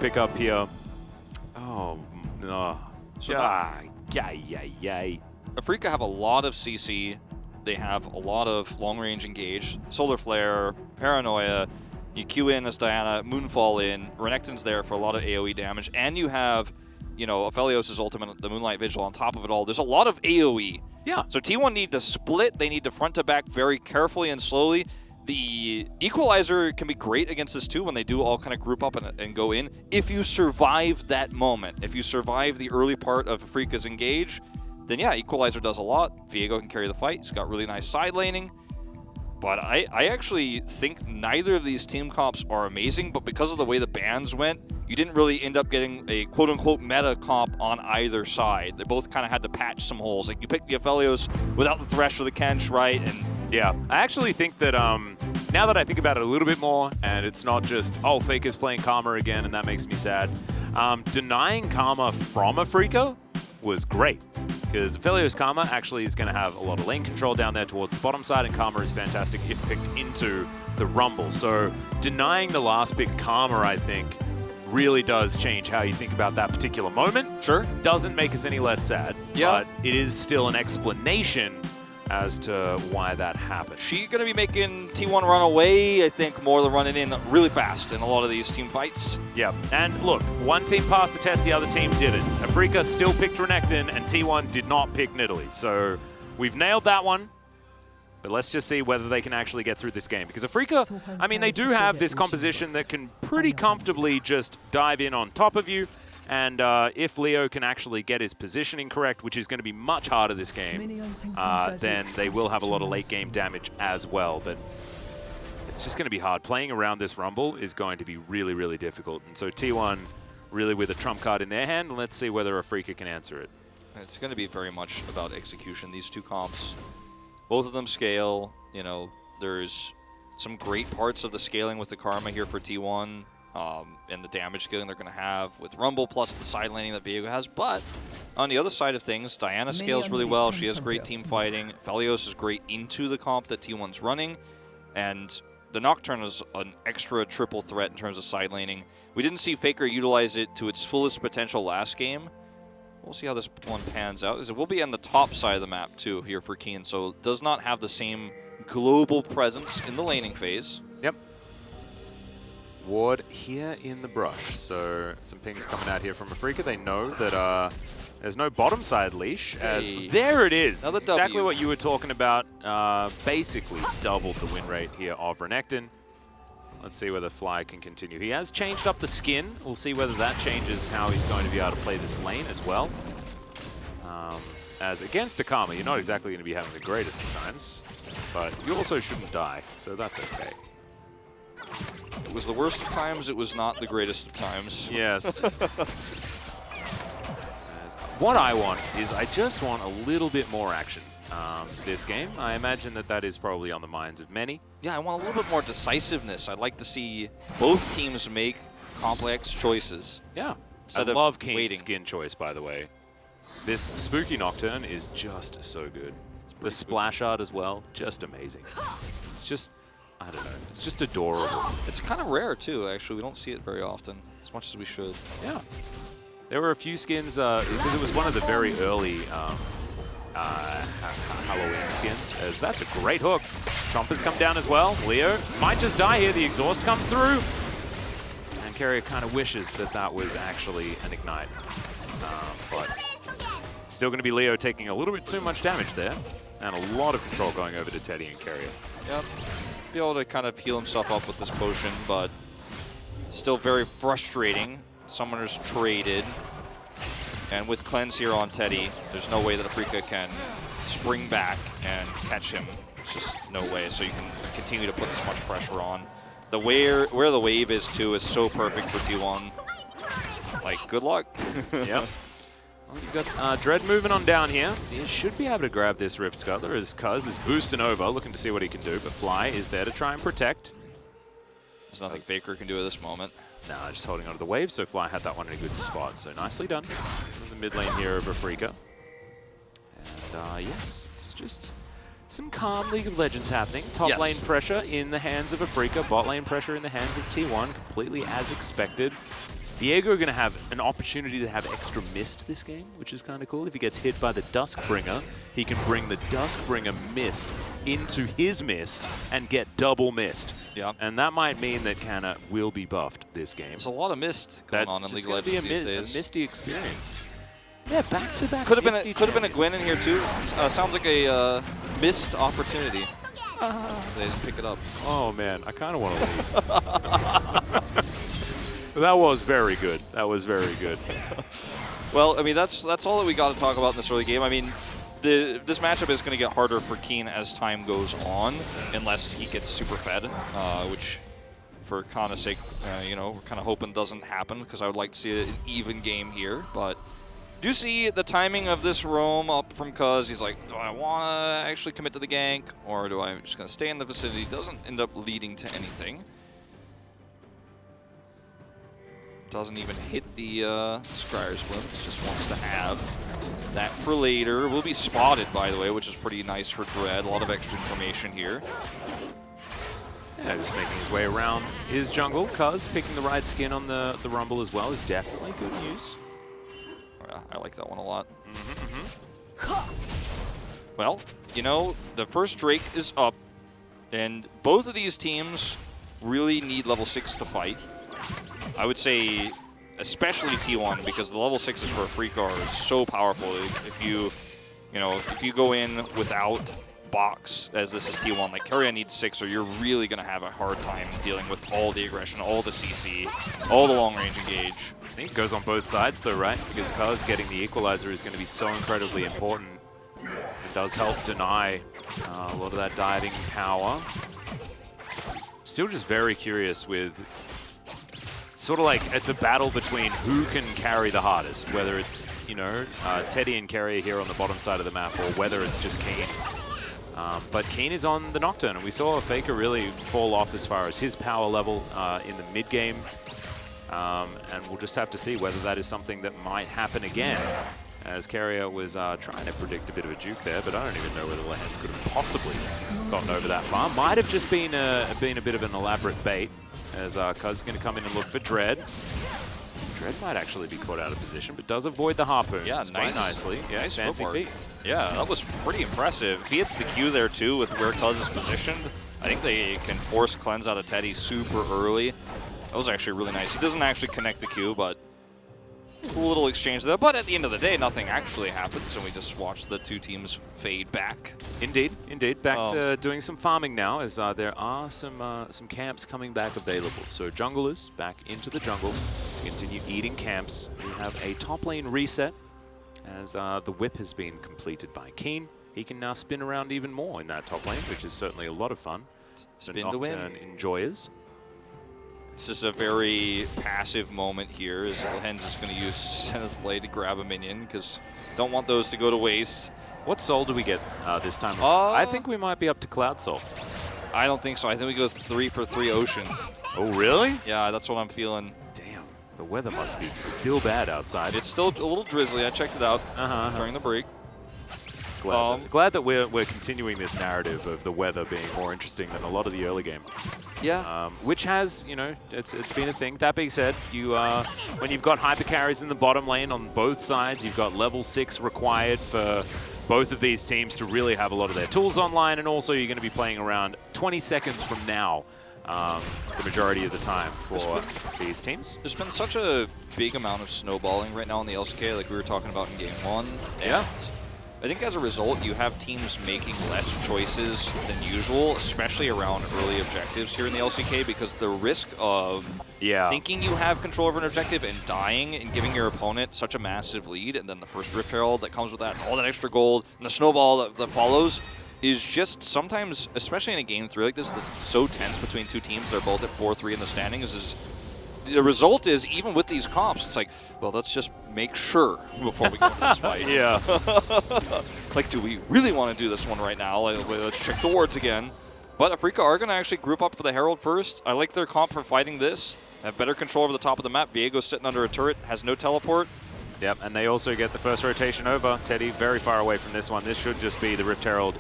pick up here. Oh, no. So Yay. Afrika have a lot of CC. They have a lot of long-range engage, Solar Flare, Paranoia. You Q in as Diana, Moonfall in. Renekton's there for a lot of AoE damage, and you have, you know, Aphelios' ultimate, the Moonlight Vigil on top of it all. There's a lot of AoE. Yeah. So T1 need to split. They need to front to back very carefully and slowly. The Equalizer can be great against this too when they do all kind of group up and go in. If you survive that moment, if you survive the early part of Afrika's engage, then yeah, Equalizer does a lot. Viego can carry the fight. He's got really nice side laning. But I actually think neither of these team comps are amazing, but because of the way the bans went, you didn't really end up getting a quote-unquote meta comp on either side. They both kind of had to patch some holes. Like, you picked the Aphelios without the Thresh or the Kench, right? And yeah, I actually think that now that I think about it a little bit more, and it's not just, oh, Faker's playing Karma again, and that makes me sad. Denying Karma from Afrika was great, because Aphelios Karma actually is going to have a lot of lane control down there towards the bottom side, and Karma is fantastic if picked into the Rumble. So denying the last pick Karma, I think, really does change how you think about that particular moment. Sure. Doesn't make us any less sad, yeah, but it is still an explanation as to why that happened. She's going to be making T1 run away, I think, more than running in really fast in a lot of these team fights. Yep. And look, one team passed the test, the other team didn't. Afrika still picked Renekton, and T1 did not pick Nidalee. So we've nailed that one. But let's just see whether they can actually get through this game. Because Afrika, I mean, they do have this composition that can pretty comfortably just dive in on top of you. And if Leo can actually get his positioning correct, which is going to be much harder this game, then they will have a lot of late game damage as well. But it's just going to be hard. Playing around this Rumble is going to be really, really difficult. And so T1 really with a trump card in their hand. Let's see whether Afrika can answer it. It's going to be very much about execution. These two comps, both of them scale. You know, there's some great parts of the scaling with the Karma here for T1. And the damage scaling they're going to have with Rumble plus the side laning that Viego has. But on the other side of things, Diana scales really well. She has great team fighting. Aphelios is great into the comp that T1's running. And the Nocturne is an extra triple threat in terms of side laning. We didn't see Faker utilize it to its fullest potential last game. We'll see how this one pans out. It will be on the top side of the map too here for Keen, so it does not have the same global presence in the laning phase. Yep. Ward here in the brush, so some pings coming out here from Afrika. They know that there's no bottom side leash. As there it is. Another exactly W. what you were talking about. Basically doubled the win rate here of Renekton. Let's see whether Fly can continue. He has changed up the skin. We'll see whether that changes how he's going to be able to play this lane as well. As against a Karma, you're not exactly going to be having the greatest of times, but you also shouldn't die, so that's okay. It was the worst of times, it was not the greatest of times. Yes. What I want is I just want a little bit more action this game. I imagine that that is probably on the minds of many. Yeah, I want a little bit more decisiveness. I'd like to see both teams make complex choices. Yeah. Instead I love of Keen's waiting. skin choice, by the way. This Spooky Nocturne is just so good. The splash art as well, just amazing. It's just, I don't know, it's just adorable. It's kind of rare too, actually. We don't see it very often, as much as we should. Yeah. There were a few skins, because it was one of the very early Halloween skins, as that's a great hook. Chompers come down as well. Leo might just die here. The exhaust comes through. And Carrier kind of wishes that that was actually an ignite. But still going to be Leo taking a little bit too much damage there. And a lot of control going over to Teddy and Carrier. Yep. Be able to kind of heal himself up with this potion, but still very frustrating. Summoners traded. And with Cleanse here on Teddy, there's no way that Afrika can spring back and catch him. It's just no way. So you can continue to put this much pressure on. The where the wave is too is so perfect for T1. Like, good luck. Yep. Well, you've got Dread moving on down here. He should be able to grab this Rift Scuttler as Cuz is boosting over, looking to see what he can do. But Fly is there to try and protect. There's nothing Faker can do at this moment. Nah, just holding onto the wave, so Fly had that one in a good spot. So nicely done. In the mid lane here of Afrika. And yes, it's just some calm League of Legends happening. Top lane pressure in the hands of Afrika, bot lane pressure in the hands of T1, completely as expected. Viego are going to have an opportunity to have extra mist this game, which is kind of cool. If he gets hit by the Duskbringer, he can bring the Duskbringer mist into his mist and get double mist. Yeah. And that might mean that Canna will be buffed this game. There's a lot of mist going on in League of Legends these days. A misty experience. Yeah, back-to-back. Could have been a Gwen in here too. Sounds like a missed opportunity. They didn't pick it up. Oh man, I kind of want to leave. That was very good. That was very good. Well, I mean, that's all that we got to talk about in this early game. I mean, this matchup is going to get harder for Keen as time goes on, unless he gets super fed, which, for Kana's sake, you know, we're kind of hoping doesn't happen, because I would like to see an even game here. But do see the timing of this roam up from Cuz. He's like, do I want to actually commit to the gank, or do I just going to stay in the vicinity? Doesn't end up leading to anything. Doesn't even hit the Scryer's Glimpse, just wants to have that for later. Will be spotted, by the way, which is pretty nice for Dread. A lot of extra information here. Yeah, just making his way around his jungle. Cuz picking the right skin on the Rumble as well is definitely good news. Yeah, I like that one a lot. Well, you know, the first Drake is up, and both of these teams really need level 6 to fight. I would say especially TWon, because the level 6s for Afrika are so powerful. If you go in without box, as this is TWon, like Keria needs 6, or you're really going to have a hard time dealing with all the aggression, all the CC, all the long range engage. I think it goes on both sides though, right? Because Cuz getting the equalizer is going to be so incredibly important. It does help deny a lot of that diving power. Still just very curious with sort of like it's a battle between who can carry the hardest, whether it's, you know, Teddy and Keria here on the bottom side of the map, or whether it's just Keen. But Keen is on the Nocturne, and we saw Faker really fall off as far as his power level in the mid game. And we'll just have to see whether that is something that might happen again, as Keria was trying to predict a bit of a juke there, but I don't even know whether Lehens could have possibly gotten over that far. Might have just been a bit of an elaborate bait, as Cuz is going to come in and look for Dread. Dread might actually be caught out of position, but does avoid the harpoons quite nicely. Yeah, nice fancy feet. Yeah, that was pretty impressive. If he hits the Q there too with where Cuz is positioned, I think they can force cleanse out of Teddy super early. That was actually really nice. He doesn't actually connect the Q, but cool little exchange there. But at the end of the day, nothing actually happens, and we just watch the two teams fade back. Indeed, indeed. Back to doing some farming now, as there are some camps coming back available. So junglers back into the jungle, continue eating camps. We have a top lane reset, as the whip has been completed by Keen. He can now spin around even more in that top lane, which is certainly a lot of fun. Spin to win. Enjoyers. It's just a very passive moment here, as Lehens is going to use Zenith Blade to grab a minion, because don't want those to go to waste. What soul do we get this time? I think we might be up to Cloud Soul. I don't think so. I think we go 3 for 3 Ocean. Oh, really? Yeah, that's what I'm feeling. Damn, the weather must be still bad outside. It's still a little drizzly. I checked it out during the break. Glad that we're continuing this narrative of the weather being more interesting than a lot of the early game. Yeah. Which has, you know, it's been a thing. That being said, you when you've got hyper carries in the bottom lane on both sides, you've got level 6 required for both of these teams to really have a lot of their tools online, and also you're going to be playing around 20 seconds from now the majority of the time for these teams. There's been such a big amount of snowballing right now in the LCK, like we were talking about in Game 1. Yeah. I think as a result, you have teams making less choices than usual, especially around early objectives here in the LCK, because the risk of thinking you have control over an objective and dying and giving your opponent such a massive lead, and then the first Rift Herald that comes with that, all that extra gold, and the snowball that follows, is just sometimes, especially in a game 3 like this, so tense between two teams, they're both at 4-3 in the standings, the result is, even with these comps, it's like, well, let's just make sure before we go into this fight. Yeah. Like, do we really want to do this one right now? Let's check the wards again. But Afrika are going to actually group up for the Herald first. I like their comp for fighting this. Have better control over the top of the map. Viego's sitting under a turret, has no teleport. Yep, and they also get the first rotation over. Teddy very far away from this one. This should just be the Rift Herald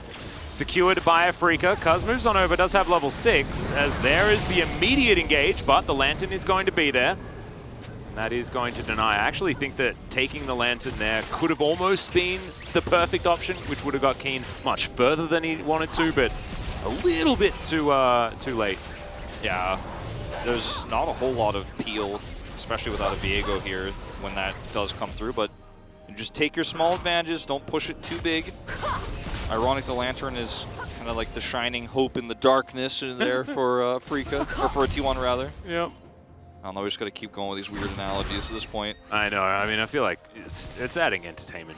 secured by Afrika. Cuz moves on over, does have level 6, as there is the immediate engage, but the Lantern is going to be there. And that is going to deny. I actually think that taking the Lantern there could have almost been the perfect option, which would have got Keen much further than he wanted to, but a little bit too late. Yeah, there's not a whole lot of peel, especially without a Viego here when that does come through, but you just take your small advantages, don't push it too big. Ironic, the Lantern is kind of like the shining hope in the darkness there for Freaka, or for T1 rather. Yep. I don't know, we just got to keep going with these weird analogies at this point. I know. I mean, I feel like it's adding entertainment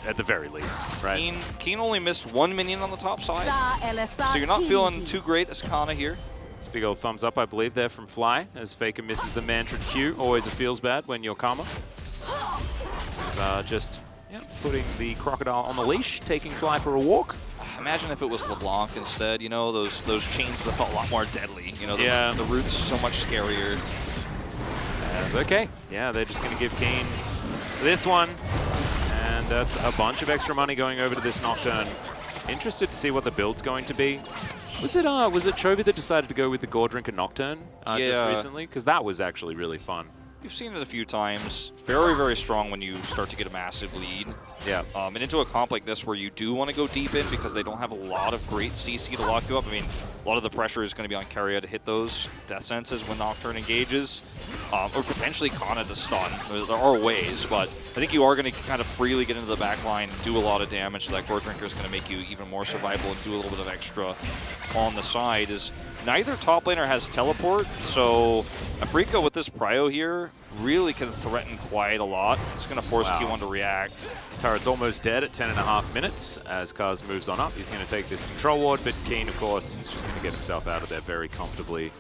at the very least, right? Keen only missed 1 minion on the top side, so you're not feeling too great as Kana here. It's a big old thumbs up, I believe, there from Fly, as Faker misses the mantra Q. Always it feels bad when you're Karma. Just putting the crocodile on the leash, taking Fly for a walk. Imagine if it was LeBlanc instead, you know, those chains that felt a lot more deadly. You know, the root's so much scarier. That's okay. Yeah, they're just going to give Keen this one. And that's a bunch of extra money going over to this Nocturne. Interested to see what the build's going to be. Was it Chovy that decided to go with the Gore Drinker Nocturne just recently? Because that was actually really fun. You've seen it a few times. Very, very strong when you start to get a massive lead. Yeah. And into a comp like this where you do want to go deep in because they don't have a lot of great CC to lock you up. I mean, a lot of the pressure is going to be on Keria to hit those death senses when Nocturne engages. Or potentially Kana to stun. There are ways, but I think you are going to kind of freely get into the back line, do a lot of damage, so that Gore Drinker is going to make you even more survivable and do a little bit of extra on the side. Neither top laner has teleport, so Afrika with this prio here really can threaten quite a lot. It's going to force T1 to react. Turret's almost dead at 10.5 minutes as Kaz moves on up. He's going to take this control ward, but Keen, of course, is just going to get himself out of there very comfortably.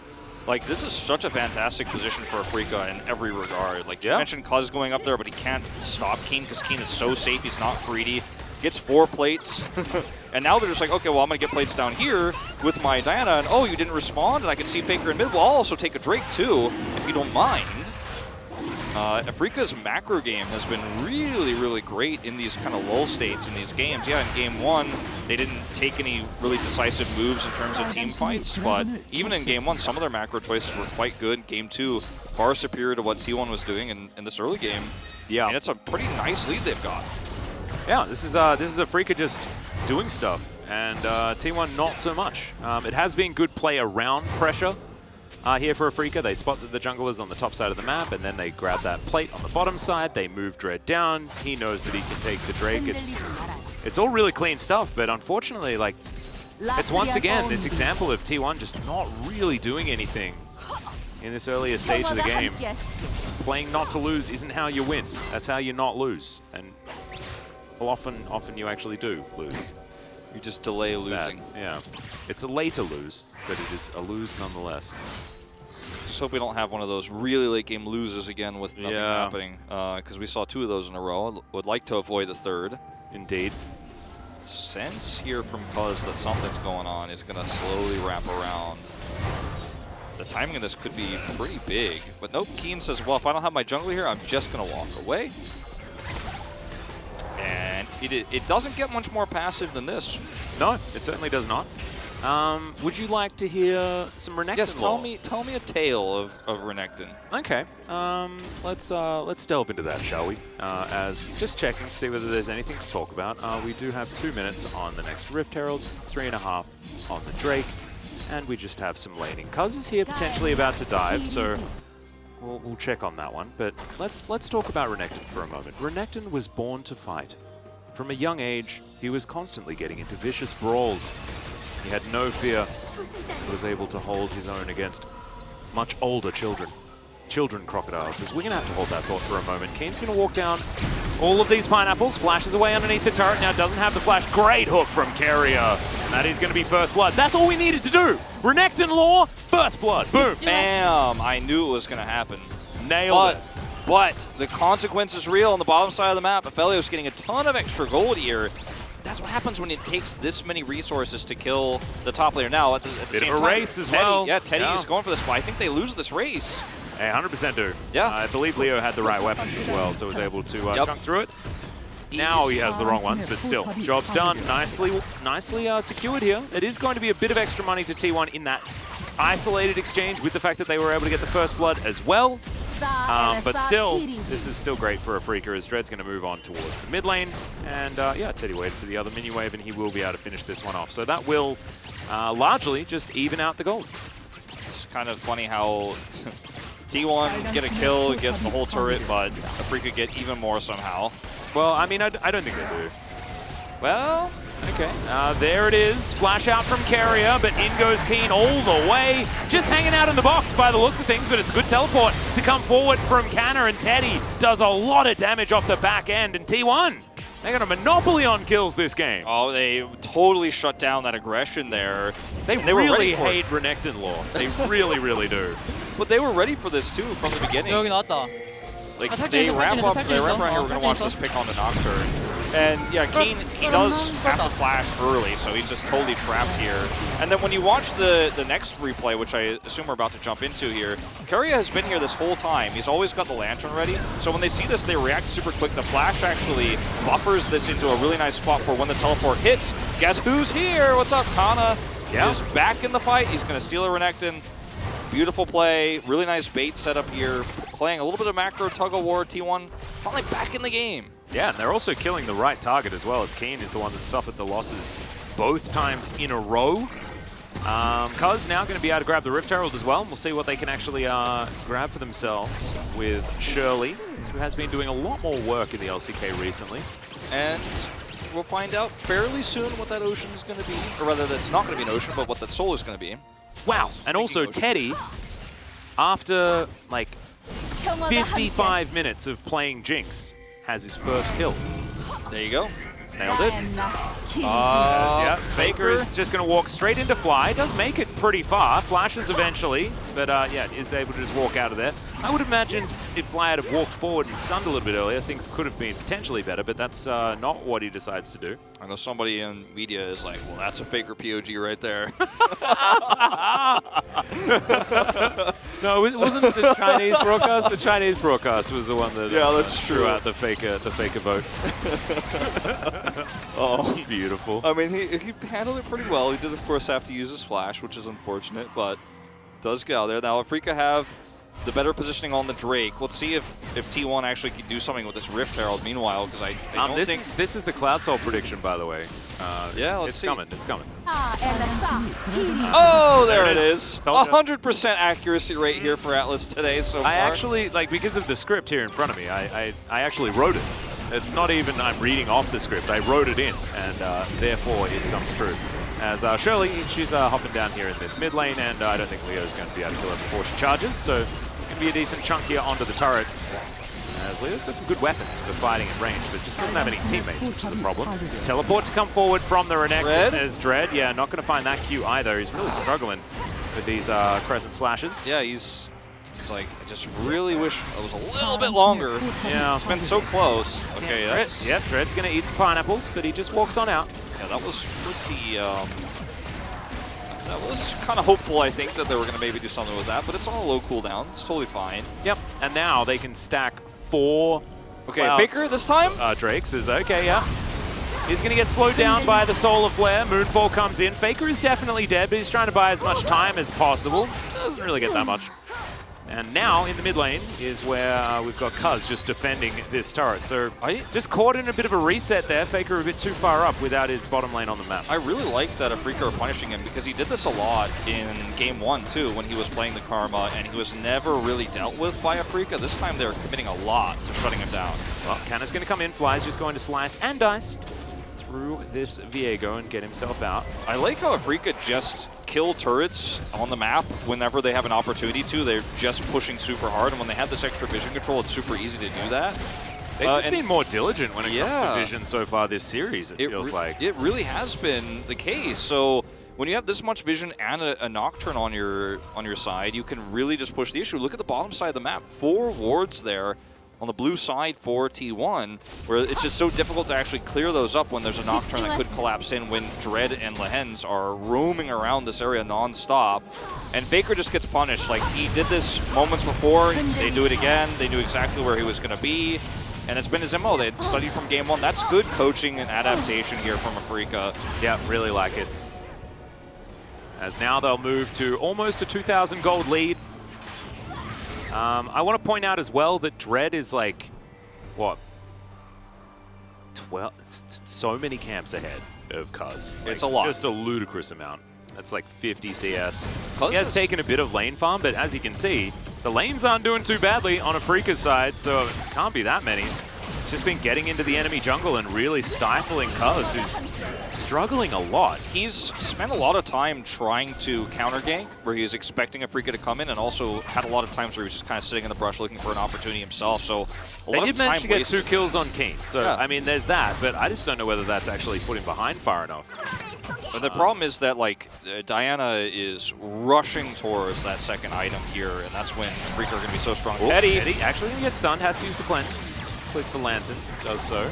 Like, this is such a fantastic position for Afrika in every regard. Like, you mentioned Kaz going up there, but he can't stop Keen because Keen is so safe. He's not greedy. Gets 4 plates. And now they're just like, okay, well, I'm going to get plates down here with my Diana. And, oh, you didn't respond, and I can see Faker in mid. Well, I'll also take a Drake, too, if you don't mind. Afrika's macro game has been really, really great in these kind of lull states in these games. Yeah, in Game 1, they didn't take any really decisive moves in terms of team fights, but even in Game 1, some of their macro choices were quite good. Game 2, far superior to what T1 was doing in this early game. Yeah. And it's a pretty nice lead they've got. Yeah, this is Afrika just doing stuff, and T1 not so much. It has been good play around pressure here for Afrika. They spot the junglers on the top side of the map, and then they grab that plate on the bottom side. They move Dread down. He knows that he can take the Drake. It's all really clean stuff, but unfortunately, like, it's once again this example of T1 just not really doing anything in this earlier stage of the game. Playing not to lose isn't how you win. That's how you not lose. And well, often you actually do lose. You just delay losing. Yeah. It's a later lose, but it is a lose nonetheless. Just hope we don't have one of those really late game loses again with nothing happening, because we saw 2 of those in a row. Would like to avoid the 3rd. Indeed. Sense here from Cuz that something's going on. It's going to slowly wrap around. The timing of this could be pretty big, but nope. Keen says, well, if I don't have my jungler here, I'm just going to walk away. And it doesn't get much more passive than this. No, it certainly does not. Would you like to hear some Renekton? Yes, tell me a tale of Renekton. Okay. Let's delve into that, shall we? As just checking to see whether there's anything to talk about. We do have 2 minutes on the next Rift Herald, 3.5 on the Drake, and we just have some laning. Cuz is here potentially about to dive, so we'll check on that one. But let's talk about Renekton for a moment. Renekton was born to fight. From a young age, he was constantly getting into vicious brawls. He had no fear. He was able to hold his own against much older children. Children crocodiles. We're going to have to hold that thought for a moment. Keen's going to walk down all of these pineapples, flashes away underneath the turret. Now doesn't have the flash. Great hook from Keria. That is going to be first blood. That's all we needed to do. Renekton lore, first blood. Boom. Bam. I knew it was going to happen. Nailed it. But the consequence is real on the bottom side of the map. Aphelios getting a ton of extra gold here. That's what happens when it takes this many resources to kill the top laner. Now, at the bit same of a time, race as well. Yeah, Teddy is going for this, but I think they lose this race. They 100% do. Yeah. I believe Leo had the right weapons as well, so was able to chunk through it. Now he has the wrong ones, but still, job's done. Nicely secured here. It is going to be a bit of extra money to T1 in that isolated exchange with the fact that they were able to get the first blood as well. But still, this is still great for Afrika as Dread's going to move on towards the mid lane. And yeah, Teddy waited for the other mini wave, and he will be able to finish this one off. So that will largely just even out the gold. It's kind of funny how TWon get a kill, get the whole turret, but Afrika get even more somehow. Well, I mean, I don't think they do. Well, okay. There it is. Flash out from Carrier, but in goes Keen all the way. Just hanging out in the box by the looks of things, but it's good teleport to come forward from Canna, and Teddy does a lot of damage off the back end, and TWon, they got a monopoly on kills this game. Oh, they totally shut down that aggression there. They really hate Renekton lore. They really, really do. But they were ready for this too from the beginning. 여기 나왔다. Like they wrap around here. We're going to watch this pick on the Nocturne. And yeah, Keen, he does have to flash early, so he's just totally trapped here. And then when you watch the next replay, which I assume we're about to jump into here, Carrier has been here this whole time. He's always got the Lantern ready. So when they see this, they react super quick. The flash actually buffers this into a really nice spot for when the teleport hits. Guess who's here? What's up, Kana? Yeah. Is back in the fight. He's going to steal a Renekton. Beautiful play, really nice bait setup here. Playing a little bit of macro tug-of-war, TWon finally back in the game. Yeah, and they're also killing the right target as well, as Keen is the one that suffered the losses both times in a row. Cuz now going to be able to grab the Rift Herald as well, and we'll see what they can actually grab for themselves with Shirley, who has been doing a lot more work in the LCK recently. And we'll find out fairly soon what that ocean is going to be, or rather that's not going to be an ocean, but what that soul is going to be. Wow, and also Teddy, after like 55 minutes of playing Jinx, has his first kill. There you go. Nailed it. Yeah, Faker is just going to walk straight into Fly. Does make it pretty far. Flashes eventually, but yeah, is able to just walk out of there. I would imagine if Fly had have walked forward and stunned a little bit earlier, things could have been potentially better, but that's not what he decides to do. I know somebody in media is like, well, that's a Faker POG right there. No, it wasn't the Chinese broadcast. The Chinese broadcast was the one that threw out the Faker vote. Oh, beautiful. I mean, he handled it pretty well. He did, of course, have to use his flash, which is unfortunate, but does get out there. Now, Afrika have the better positioning on the Drake. Let's see if TWon actually can do something with this Rift Herald meanwhile, because I don't think... This is the Cloud Soul prediction, by the way. Yeah, let's see. It's coming. Oh, there it is. 100% accuracy rate here for Atlas today so far. I actually, like, because of the script here in front of me, I actually wrote it. It's not even I'm reading off the script. I wrote it in, and therefore it comes true. As Shirley, she's hopping down here in this mid lane, and I don't think Leo's going to be able to kill her before she charges, so it's going to be a decent chunk here onto the turret. As Leo's got some good weapons for fighting at range, but just doesn't have any teammates, which is a problem. Teleport to come forward from the Renekton as Dread. Yeah, not going to find that Q either. He's really struggling with these crescent slashes. Yeah, he's like, I just really wish it was a little bit longer. Yeah. It's been so close. Okay, that's... Yeah, Dread's going to eat some pineapples, but he just walks on out. Yeah, that was pretty... that was kind of hopeful, I think, that they were going to maybe do something with that, but it's on a low cooldown. It's totally fine. Yep, and now they can stack 4... Okay, Faker this time? Drakes is okay, yeah. He's going to get slowed down by the Solar Flare. Moonfall comes in. Faker is definitely dead, but he's trying to buy as much time as possible. Doesn't really get that much. And now, in the mid lane, is where we've got Cuz just defending this turret. So, just caught in a bit of a reset there. Faker a bit too far up without his bottom lane on the map. I really like that Afrika are punishing him, because he did this a lot in Game 1, too, when he was playing the Karma, and he was never really dealt with by Afrika. This time, they're committing a lot to shutting him down. Well, Canna's going to come in. Fly's just going to slice and dice through this Viego and get himself out. I like how Afrika just kill turrets on the map whenever they have an opportunity to. They're just pushing super hard, and when they have this extra vision control, it's super easy to do that. They've just been more diligent when it comes to vision so far this series, it feels like. It really has been the case. So when you have this much vision and a Nocturne on your side, you can really just push the issue. Look at the bottom side of the map. 4 wards there on the blue side for TWon, where it's just so difficult to actually clear those up when there's a Nocturne that could collapse in when Dread and Lehens are roaming around this area non-stop. And Faker just gets punished. Like, he did this moments before, they do it again, they knew exactly where he was going to be, and it's been his MO. They had studied from Game 1. That's good coaching and adaptation here from Afrika. Yeah, really like it. As now they'll move to almost a 2,000 gold lead. I want to point out as well that Dread is like, what, 12, so many camps ahead of Cuz. Like, it's a lot. Just a ludicrous amount. That's like 50 CS. Cuz he has taken a bit of lane farm, but as you can see, the lanes aren't doing too badly on Afrika's side, so it can't be that many. It's just been getting into the enemy jungle and really stifling Cuz, who's struggling a lot. He's spent a lot of time trying to counter gank, where he was expecting Afrika to come in, and also had a lot of times where he was just kind of sitting in the brush looking for an opportunity himself. So a lot They of did time manage to get wasted. 2 kills on Keen, so Yeah. I mean, there's that, but I just don't know whether that's actually put him behind far enough. But the problem is that, like, Diana is rushing towards that second item here, and that's when Afrika are going to be so strong. Oh, Teddy Teddy actually gonna get stunned, has to use the cleanse. Click the lantern, does so.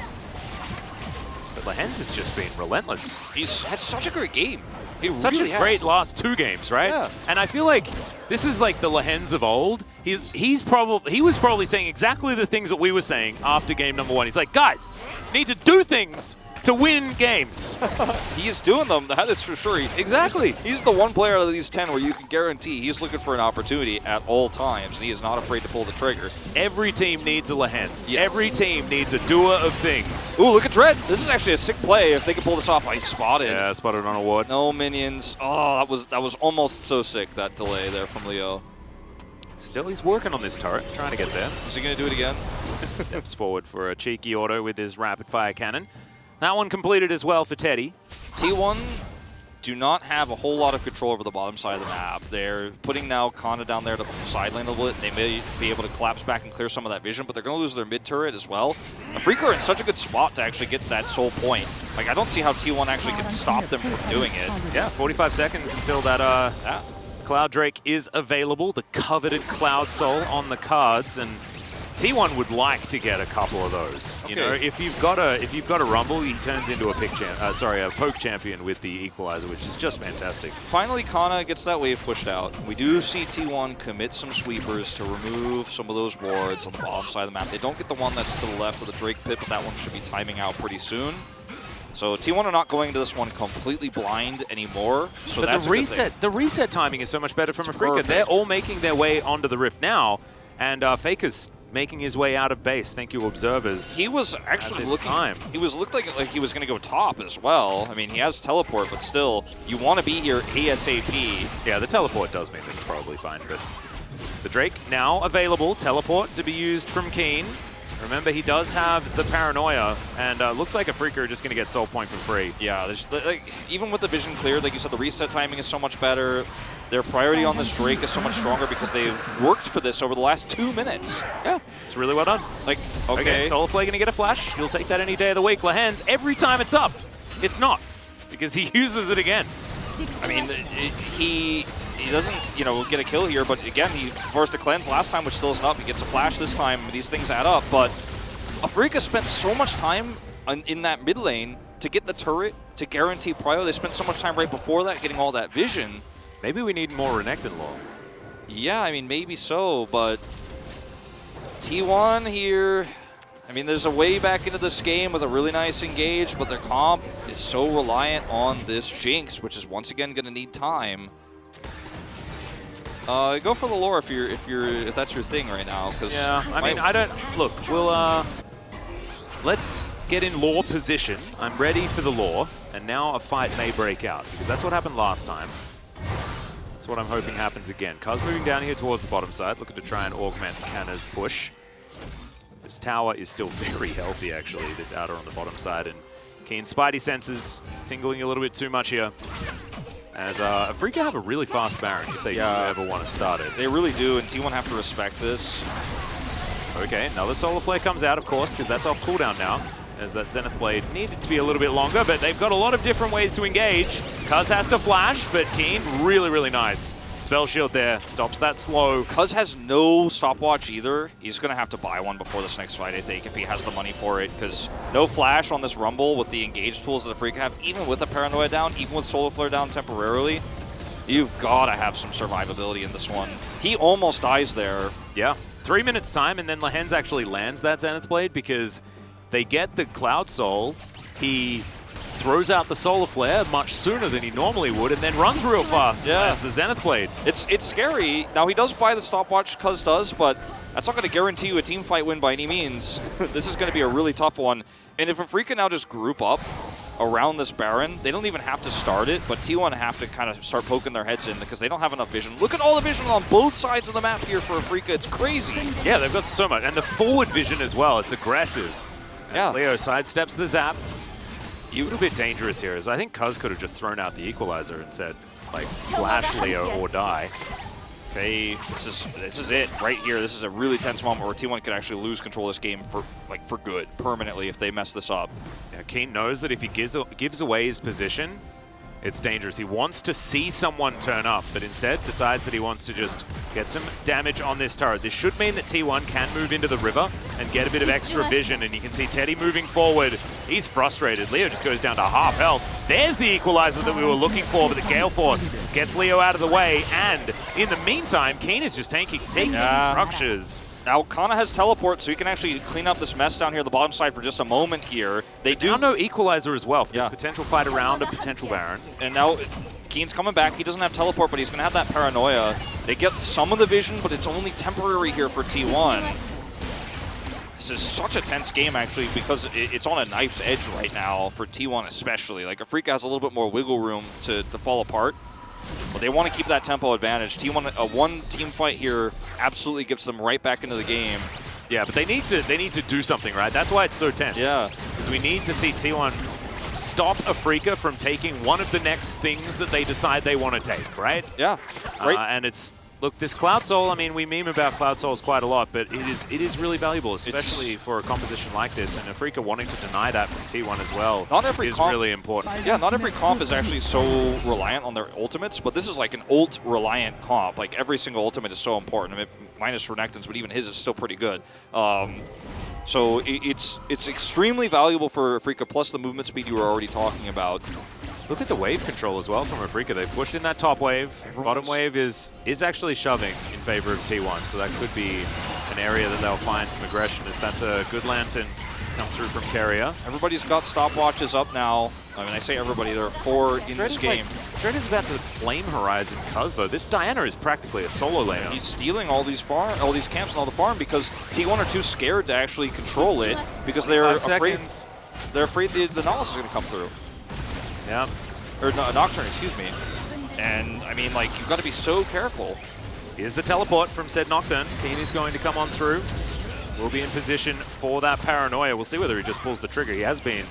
But Lehens has just been relentless. He's had such a great game. He Such really a has. great last 2 games, right? Yeah. And I feel like this is like the Lehens of old. He was probably saying exactly the things that we were saying after game number 1. He's like, guys, need to do things to win games. He's doing them, that is for sure. Exactly. He's the one player out of these 10 where you can guarantee he's looking for an opportunity at all times, and he is not afraid to pull the trigger. Every team needs a Lehens. Yeah. Every team needs a doer of things. Ooh, look at Dread. This is actually a sick play if they can pull this off. I spotted. Yeah, spotted on a ward. No minions. Oh, that was almost so sick, that delay there from Leo. Still, he's working on this turret, trying to get there. Is he going to do it again? Steps forward for a cheeky auto with his rapid fire cannon. That one completed as well for Teddy. TWon do not have a whole lot of control over the bottom side of the map. They're putting now Kana down there to side lane a little bit. They may be able to collapse back and clear some of that vision, but they're going to lose their mid turret as well. Afrika are in such a good spot to actually get to that soul point. Like, I don't see how TWon actually can stop them from doing it. Yeah, 45 seconds until that Cloud Drake is available. The coveted Cloud Soul on the cards, and TWon would like to get a couple of those. You know, if you've got a Rumble, he turns into a poke champion with the Equalizer, which is just fantastic. Finally, Kana gets that wave pushed out. We do see TWon commit some sweepers to remove some of those wards on the bottom side of the map. They don't get the one that's to the left of the Drake pit, but that one should be timing out pretty soon. So TWon are not going to this one completely blind anymore. So But that's the reset timing is so much better from Afrika. perfect. They're all making their way onto the Rift now, and Faker's making his way out of base. Thank you, observers. He was actually looking. Time. He looked like he was going to go top as well. I mean, he has teleport, but still, you want to be here ASAP. Yeah, the teleport does mean it's probably fine, but the Drake now available. Teleport to be used from Keen. Remember, he does have the Paranoia, and looks like Afrika are just going to get Soul Point for free. Yeah, like, even with the vision cleared, like you said, the reset timing is so much better. Their priority on this Drake is so much stronger because they've worked for this over the last 2 minutes. Yeah, it's really well done. Like, okay. Solar Flare going to get a flash. He'll take that any day of the week. Lehens, every time it's up, it's not, because he uses it again. I mean, he doesn't, get a kill here, but again, he forced a cleanse last time, which still isn't up. He gets a flash this time. These things add up, but Afrika spent so much time in that mid lane to get the turret, to guarantee prio. They spent so much time right before that getting all that vision. Maybe we need more Renekton lore. Yeah, I mean, maybe so, but TWon here, I mean, there's a way back into this game with a really nice engage, but their comp is so reliant on this Jinx, which is once again going to need time. Go for the lore if that's your thing right now. Cause yeah, I mean, I don't look. We'll let's get in lore position. I'm ready for the lore, and now a fight may break out because that's what happened last time. That's what I'm hoping happens again. Cuz moving down here towards the bottom side, looking to try and augment Kanna's push. This tower is still very healthy, actually. This outer on the bottom side, and Keen Spidey senses tingling a little bit too much here. As Afrika have a really fast Baron if they ever want to start it. They really do, and TWon have to respect this. Okay, another Solar Flare comes out, of course, because that's off cooldown now. As that Zenith Blade needed to be a little bit longer, but they've got a lot of different ways to engage. Cuz has to flash, but Keen, really, really nice. Spell Shield there, stops that slow. Cuz has no stopwatch either. He's going to have to buy one before this next fight, I think, if he has the money for it, because no flash on this Rumble with the engaged tools that Afrika have, even with the Paranoia down, even with Solar Flare down temporarily, you've got to have some survivability in this one. He almost dies there. Yeah, 3 minutes time, and then Lehens actually lands that Zenith Blade because they get the Cloud Soul. He throws out the Solar Flare much sooner than he normally would, and then runs real fast. Yeah. As the Zenith Blade. It's scary. Now, he does buy the stopwatch, Cuz does, but that's not going to guarantee you a team fight win by any means. This is going to be a really tough one. And if Afrika now just group up around this Baron, they don't even have to start it, but T1 have to kind of start poking their heads in because they don't have enough vision. Look at all the vision on both sides of the map here for Afrika. It's crazy. Yeah, they've got so much. And the forward vision as well. It's aggressive. Yeah. Leo sidesteps the zap. A little bit dangerous here, as I think Cuz could have just thrown out the equalizer and said, like, flash Leo or die. Okay, this is it right here. This is a really tense moment where T1 could actually lose control of this game for good, permanently, if they mess this up. Yeah, Keen knows that if he gives away his position, it's dangerous. He wants to see someone turn up, but instead decides that he wants to just get some damage on this turret. This should mean that T1 can move into the river and get a bit of extra vision, and you can see Teddy moving forward. He's frustrated. Leo just goes down to half health. There's the equalizer that we were looking for, but the Gale Force gets Leo out of the way, and in the meantime, Keen is just taking structures. Now, Kana has teleport, so he can actually clean up this mess down here on the bottom side for just a moment here. They do know equalizer as well for this potential fight around a potential Baron. And now Keen's coming back. He doesn't have teleport, but he's going to have that paranoia. They get some of the vision, but it's only temporary here for T1. This is such a tense game, actually, because it's on a knife's edge right now for T1 especially. Like, Afrika has a little bit more wiggle room to fall apart. But they want to keep that tempo advantage. T1, a one team fight here absolutely gets them right back into the game. Yeah, but they need to do something, right? That's why it's so tense. Yeah. Because we need to see T1 stop Afrika from taking one of the next things that they decide they want to take, right? Yeah. Right. And it's, look, this Cloud Soul, I mean, we meme about Cloud Souls quite a lot, but it is really valuable, especially for a composition like this, and Afrika wanting to deny that from T1 as well is really important. Yeah, not every comp is actually so reliant on their ultimates, but this is like an ult-reliant comp. Like, every single ultimate is so important. I mean, minus Renekton's, but even his is still pretty good. So it's extremely valuable for Afrika, plus the movement speed you were already talking about. Look at the wave control as well from Afrika. They've pushed in that top wave. Bottom wave is actually shoving in favor of T1, so that could be an area that they'll find some aggression, as that's a good lantern come through from Keria. Everybody's got stopwatches up now. I mean, I say everybody, there are 4 in this game. Dread is about to flame Horizon Cuz, though. This Diana is practically a solo laner. He's stealing all these camps and all the farm because T1 are too scared to actually control it because they're afraid. They're afraid the Nautilus is going to come through. Yeah. Or no, Nocturne, excuse me. And, I mean, like, you've got to be so careful. Here's the teleport from said Nocturne. Keen is going to come on through. We'll be in position for that paranoia. We'll see whether he just pulls the trigger. He has been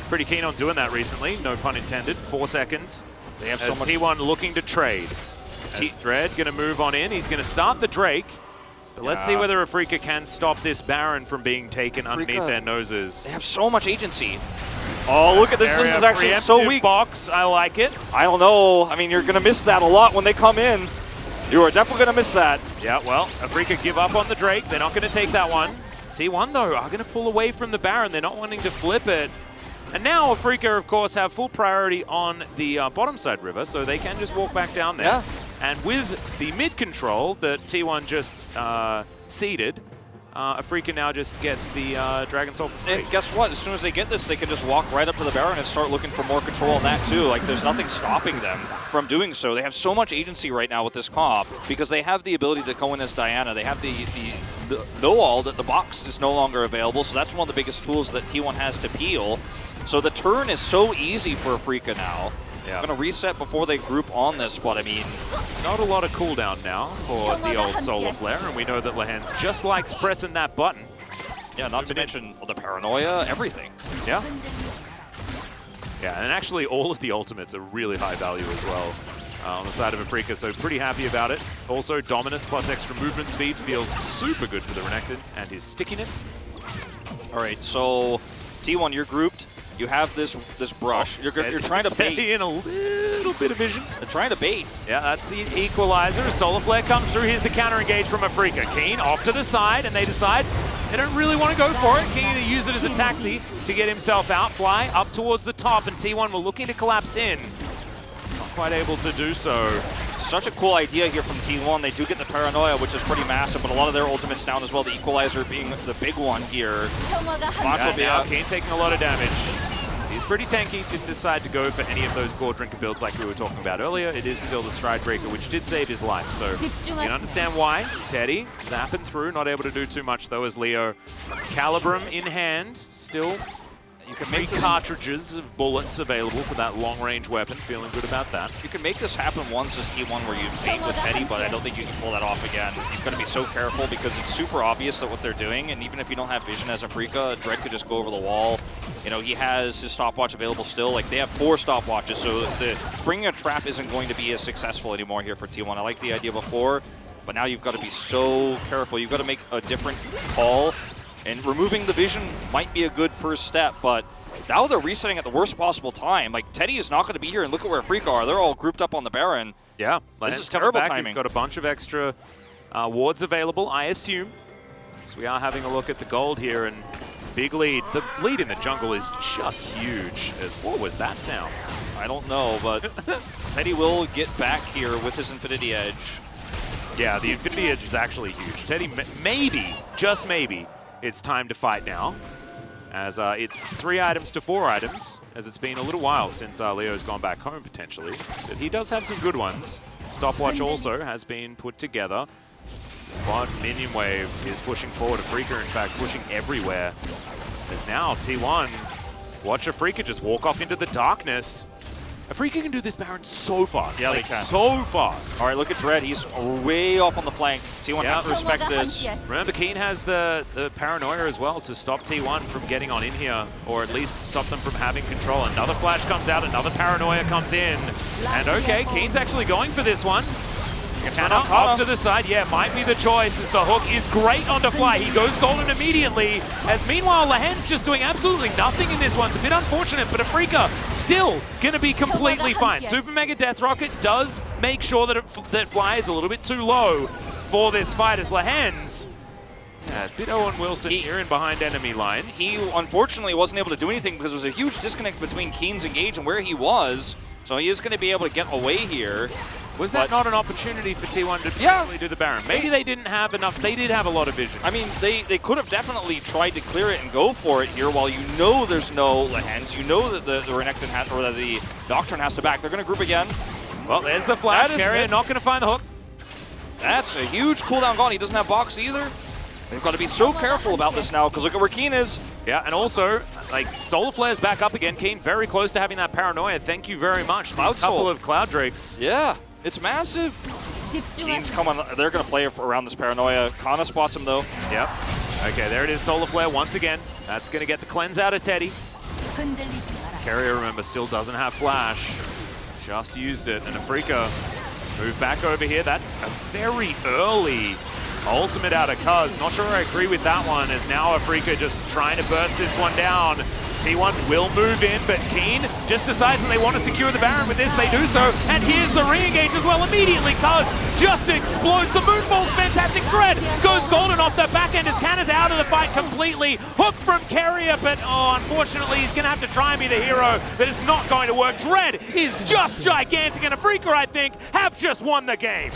pretty keen on doing that recently. No pun intended. 4 seconds. They have so much. T1 looking to trade. Dread going to move on in. He's going to start the Drake. But let's see whether Afrika can stop this Baron from being taken underneath their noses. They have so much agency. Oh, look at this. This is actually so weak. Box. I like it. I don't know. I mean, you're going to miss that a lot when they come in. You are definitely going to miss that. Yeah, well, Afrika give up on the Drake. They're not going to take that one. T1, though, are going to pull away from the Baron. They're not wanting to flip it. And now Afrika, of course, have full priority on the bottom side river, so they can just walk back down there. Yeah. And with the mid control that T1 just seeded, Afrika now just gets the Dragon Soul for free. And guess what? As soon as they get this, they can just walk right up to the Baron and start looking for more control on that too. Like, there's nothing stopping them from doing so. They have so much agency right now with this comp because they have the ability to go in as Diana. They have the know-all that the box is no longer available, so that's one of the biggest tools that T1 has to peel. So the turn is so easy for Afrika now. Yeah. I'm going to reset before they group on this, but I mean, not a lot of cooldown now for the old Solar Flare, and we know that Lehens just likes pressing that button. Yeah, not to mention the paranoia, everything. Yeah. Yeah, and actually all of the ultimates are really high value as well on the side of Afrika, so pretty happy about it. Also, Dominus plus extra movement speed feels super good for the Renekton and his stickiness. All right, so T1, you're grouped. You have this brush. You're trying to bait. In a little bit of vision. They're trying to bait. Yeah, that's the equalizer. Solar Flare comes through. Here's the counter engage from Afrika. Keen off to the side, and they decide they don't really want to go for it. Keen to use it as a taxi to get himself out. Fly up towards the top, and T1 were looking to collapse in. Not quite able to do so. Such a cool idea here from T1. They do get the paranoia, which is pretty massive, but a lot of their ultimates down as well. The equalizer being the big one here. Yeah, now Keen taking a lot of damage. He's pretty tanky, didn't decide to go for any of those core drinker builds like we were talking about earlier. It is still the Stride Breaker, which did save his life, so you can understand why. Teddy zapping through, not able to do too much though as Leo. Calibrum in hand, still you can make 3 cartridges of bullets available for that long-range weapon. Feeling good about that. You can make this happen once as T1 where you bait with Teddy, but I don't think you can pull that off again. You've got to be so careful because it's super obvious that what they're doing, and even if you don't have vision as Afrika, Dredd could just go over the wall. You know, he has his stopwatch available still. Like, they have 4 stopwatches, so bringing a trap isn't going to be as successful anymore here for T1. I like the idea before, but now you've got to be so careful. You've got to make a different call, and removing the vision might be a good first step, but now they're resetting at the worst possible time. Like, Teddy is not going to be here, and look at where Afrika are. They're all grouped up on the Baron. Yeah, this is terrible timing. He's got a bunch of extra wards available, I assume. So we are having a look at the gold here, and big lead. The lead in the jungle is just huge. What was that sound? I don't know, but Teddy will get back here with his Infinity Edge. Yeah, the Infinity Edge is actually huge. Teddy, maybe, just maybe, it's time to fight now. As it's 3 items to 4 items, as it's been a little while since Leo's gone back home, potentially. But he does have some good ones. Stopwatch also has been put together. Spot minion wave is pushing forward. Afrika, in fact, pushing everywhere. As now, T1, watch Afrika just walk off into the darkness. Afrika can do this Baron so fast. Yeah, like, they can. So fast. All right, look at Dredd. He's way off on the flank. T1 has to respect this. Remember, Keen has the paranoia as well to stop T1 from getting on in here, or at least stop them from having control. Another flash comes out, another paranoia comes in. And okay, Keen's actually going for this one. Canna off to the side, yeah, might be the choice as the hook is great on the fly. He goes golden immediately, as meanwhile Lahen's just doing absolutely nothing in this one. It's a bit unfortunate, but Afrika still going to be completely fine. Super Mega Death Rocket does make sure that that fly is a little bit too low for this fight as Lahen's. Yeah, a bit Owen Wilson here in behind enemy lines. He unfortunately wasn't able to do anything because there was a huge disconnect between Keen's engage and where he was. So he is going to be able to get away here. Was that not an opportunity for T1 to really do the Baron? Maybe they didn't have enough. They did have a lot of vision. I mean, they could have definitely tried to clear it and go for it here while you know there's no Lahen's. You know that the Renekton has, or that the Doctrine has to back. They're going to group again. Well, there's the flash. Carrier not going to find the hook. That's a huge cooldown gone. He doesn't have box either. They've got to be so careful about this now because look at where Keen is. Yeah, and also, like, Solar Flare's back up again. Keen very close to having that paranoia. Thank you very much. A couple of Cloud Drakes. Yeah. It's massive. Keen's coming. They're going to play around this paranoia. Kana spots him, though. Yep. Okay, there it is. Solar Flare once again. That's going to get the cleanse out of Teddy. Carrier, remember, still doesn't have flash. Just used it. And Afrika move back over here. That's a very early ultimate out of Cuz. Not sure I agree with that one, as now Afrika just trying to burst this one down. T1 will move in, but Keen just decides that they want to secure the Baron with this. They do so, and here's the re-engage as well immediately. Cuz just explodes. The Moonfall's fantastic. Dredd goes golden off the back end as Canna's out of the fight completely. Hook from Carrier, but unfortunately he's going to have to try and be the hero. That is not going to work. Dredd is just gigantic, and Afrika, I think, have just won the game.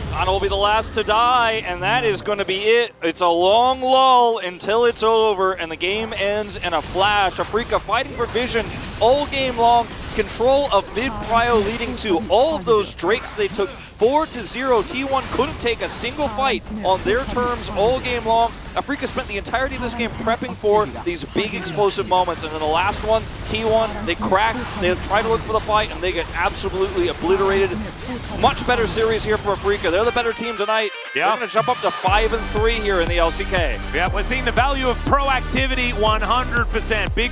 Kana will be the last to die, and that is going to be it. It's a long lull until it's over, and the game ends in a flash. Afrika fighting for vision all game long. Control of mid-prio leading to all of those Drakes they took 4-0. T1 couldn't take a single fight on their terms all game long. Afrika spent the entirety of this game prepping for these big explosive moments, and then the last one, T1, they crack, they try to look for the fight, and they get absolutely obliterated. Much better series here for Afrika. They're the better team tonight. Yeah. They're going to jump up to 5-3 here in the LCK. Yeah, we're seeing the value of proactivity 100%. Big